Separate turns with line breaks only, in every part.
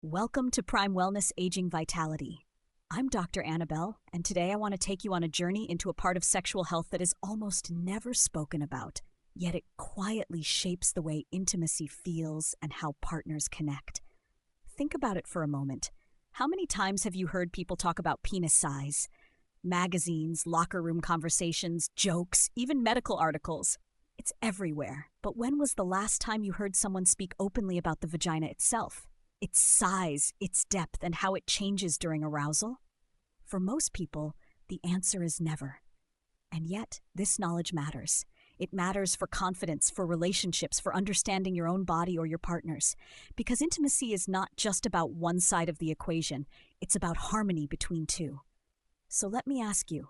Welcome to Prime Wellness Aging Vitality. I'm Dr. Anabel, and today I want to take you on a journey into a part of sexual health that is almost never spoken about, yet it quietly shapes the way intimacy feels and how partners connect. Think about it for a moment. How many times have you heard people talk about penis size? Magazines, locker room conversations, jokes, even medical articles. It's everywhere. But when was the last time you heard someone speak openly about the vagina itself? Its size, its depth, and how it changes during arousal? For most people, the answer is never. And yet, this knowledge matters. It matters for confidence, for relationships, for understanding your own body or your partner's. Because intimacy is not just about one side of the equation, it's about harmony between two. So let me ask you,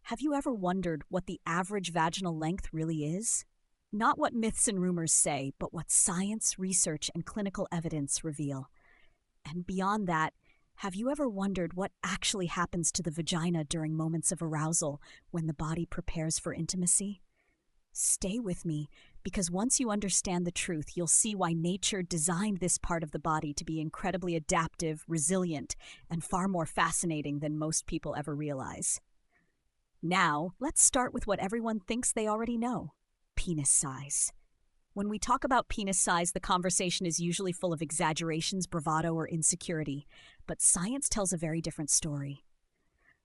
have you ever wondered what the average vaginal length really is? Not what myths and rumors say, but what science, research, and clinical evidence reveal. And beyond that, have you ever wondered what actually happens to the vagina during moments of arousal when the body prepares for intimacy? Stay with me, because once you understand the truth, you'll see why nature designed this part of the body to be incredibly adaptive, resilient, and far more fascinating than most people ever realize. Now, let's start with what everyone thinks they already know. Penis size. When we talk about penis size, the conversation is usually full of exaggerations, bravado, or insecurity, but science tells a very different story.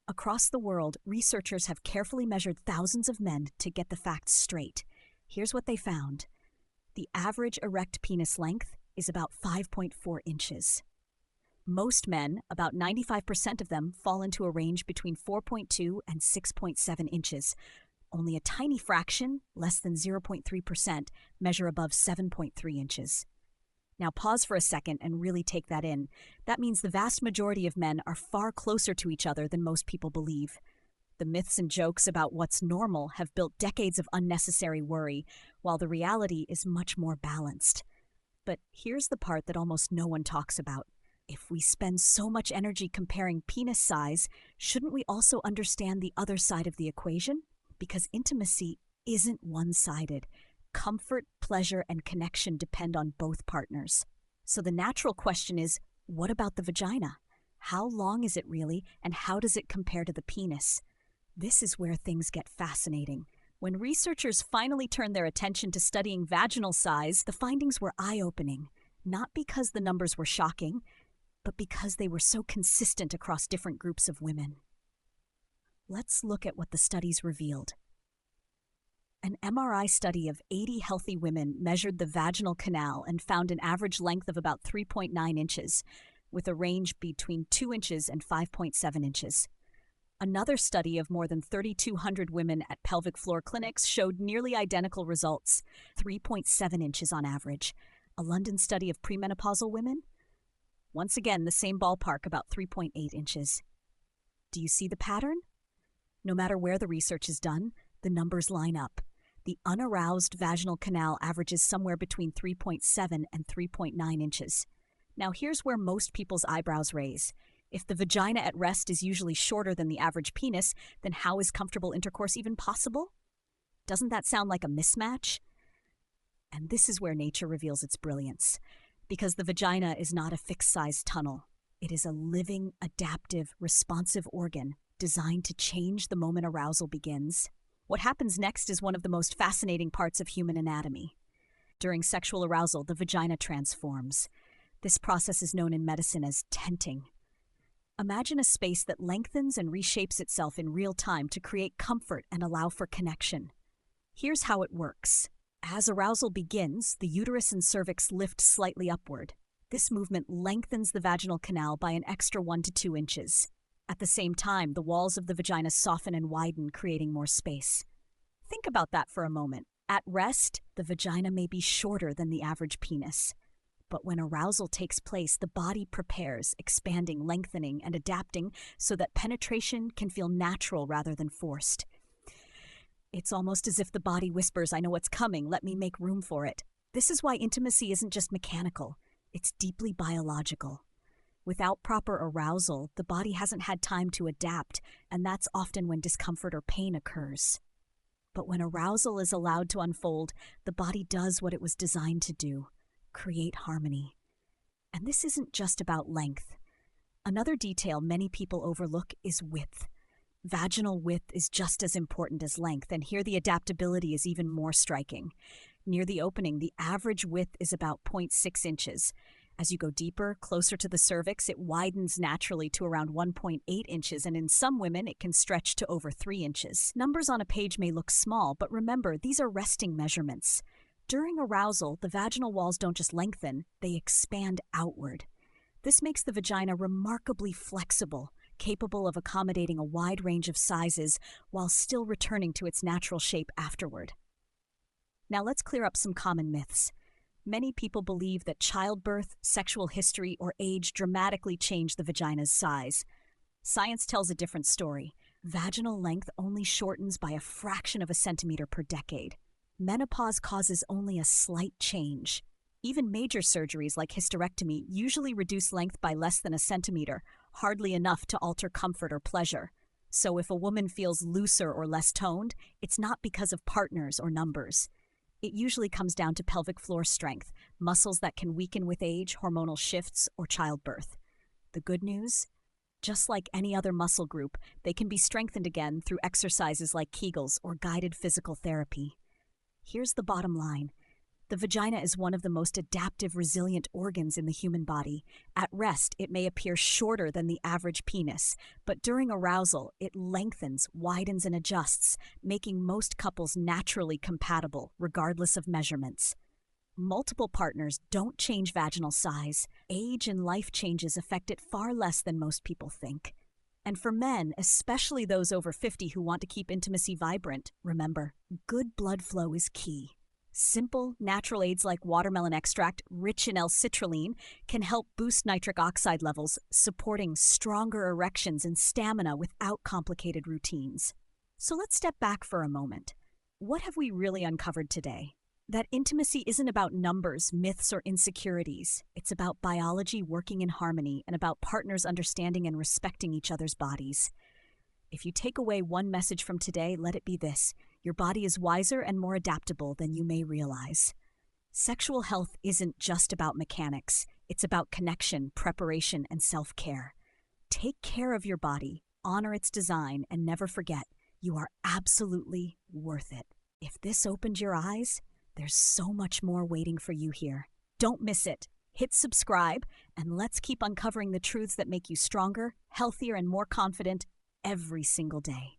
Across the world, researchers have carefully measured thousands of men to get the facts straight. Here's what they found. The average erect penis length is about 5.4 inches. Most men, about 95% of them, fall into a range between 4.2 and 6.7 inches. Only a tiny fraction, less than 0.3%, measure above 7.3 inches. Now pause for a second and really take that in. That means the vast majority of men are far closer to each other than most people believe. The myths and jokes about what's normal have built decades of unnecessary worry, while the reality is much more balanced. But here's the part that almost no one talks about. If we spend so much energy comparing penis size, shouldn't we also understand the other side of the equation? Because intimacy isn't one-sided. Comfort, pleasure, and connection depend on both partners. So the natural question is, what about the vagina? How long is it really, and how does it compare to the penis? This is where things get fascinating. When researchers finally turned their attention to studying vaginal size, the findings were eye-opening. Not because the numbers were shocking, but because they were so consistent across different groups of women. Let's look at what the studies revealed. An MRI study of 80 healthy women measured the vaginal canal and found an average length of about 3.9 inches, with a range between 2 inches and 5.7 inches. Another study of more than 3,200 women at pelvic floor clinics showed nearly identical results, 3.7 inches on average. A London study of premenopausal women? Once again, the same ballpark, about 3.8 inches. Do you see the pattern? No matter where the research is done, the numbers line up. The unaroused vaginal canal averages somewhere between 3.7 and 3.9 inches. Now here's where most people's eyebrows raise. If the vagina at rest is usually shorter than the average penis, then how is comfortable intercourse even possible? Doesn't that sound like a mismatch? And this is where nature reveals its brilliance. Because the vagina is not a fixed-size tunnel. It is a living, adaptive, responsive organ designed to change the moment arousal begins. What happens next is one of the most fascinating parts of human anatomy. During sexual arousal, the vagina transforms. This process is known in medicine as tenting. Imagine a space that lengthens and reshapes itself in real time to create comfort and allow for connection. Here's how it works. As arousal begins, the uterus and cervix lift slightly upward. This movement lengthens the vaginal canal by an extra 1 to 2 inches. At the same time, the walls of the vagina soften and widen, creating more space. Think about that for a moment. At rest, the vagina may be shorter than the average penis. But when arousal takes place, the body prepares, expanding, lengthening, and adapting so that penetration can feel natural rather than forced. It's almost as if the body whispers, "I know what's coming, let me make room for it." This is why intimacy isn't just mechanical, it's deeply biological. Without proper arousal, the body hasn't had time to adapt, and that's often when discomfort or pain occurs. But when arousal is allowed to unfold, the body does what it was designed to do: create harmony. And this isn't just about length. Another detail many people overlook is width. Vaginal width is just as important as length, and here the adaptability is even more striking. Near the opening, the average width is about 0.6 inches. As you go deeper, closer to the cervix, it widens naturally to around 1.8 inches, and in some women, it can stretch to over 3 inches. Numbers on a page may look small, but remember, these are resting measurements. During arousal, the vaginal walls don't just lengthen, they expand outward. This makes the vagina remarkably flexible, capable of accommodating a wide range of sizes while still returning to its natural shape afterward. Now let's clear up some common myths. Many people believe that childbirth, sexual history, or age dramatically change the vagina's size. Science tells a different story. Vaginal length only shortens by a fraction of a centimeter per decade. Menopause causes only a slight change. Even major surgeries like hysterectomy usually reduce length by less than a centimeter, hardly enough to alter comfort or pleasure. So if a woman feels looser or less toned, it's not because of partners or numbers. It usually comes down to pelvic floor strength, muscles that can weaken with age, hormonal shifts, or childbirth. The good news? Just like any other muscle group, they can be strengthened again through exercises like Kegels or guided physical therapy. Here's the bottom line. The vagina is one of the most adaptive, resilient organs in the human body. At rest, it may appear shorter than the average penis, but during arousal, it lengthens, widens, and adjusts, making most couples naturally compatible, regardless of measurements. Multiple partners don't change vaginal size. Age and life changes affect it far less than most people think. And for men, especially those over 50 who want to keep intimacy vibrant, remember, good blood flow is key. Simple, natural aids like watermelon extract, rich in L-citrulline, can help boost nitric oxide levels, supporting stronger erections and stamina without complicated routines. So let's step back for a moment. What have we really uncovered today? That intimacy isn't about numbers, myths, or insecurities. It's about biology working in harmony and about partners understanding and respecting each other's bodies. If you take away one message from today, let it be this. Your body is wiser and more adaptable than you may realize. Sexual health isn't just about mechanics. It's about connection, preparation, and self-care. Take care of your body, honor its design, and never forget, you are absolutely worth it. If this opened your eyes, there's so much more waiting for you here. Don't miss it. Hit subscribe, and let's keep uncovering the truths that make you stronger, healthier, and more confident every single day.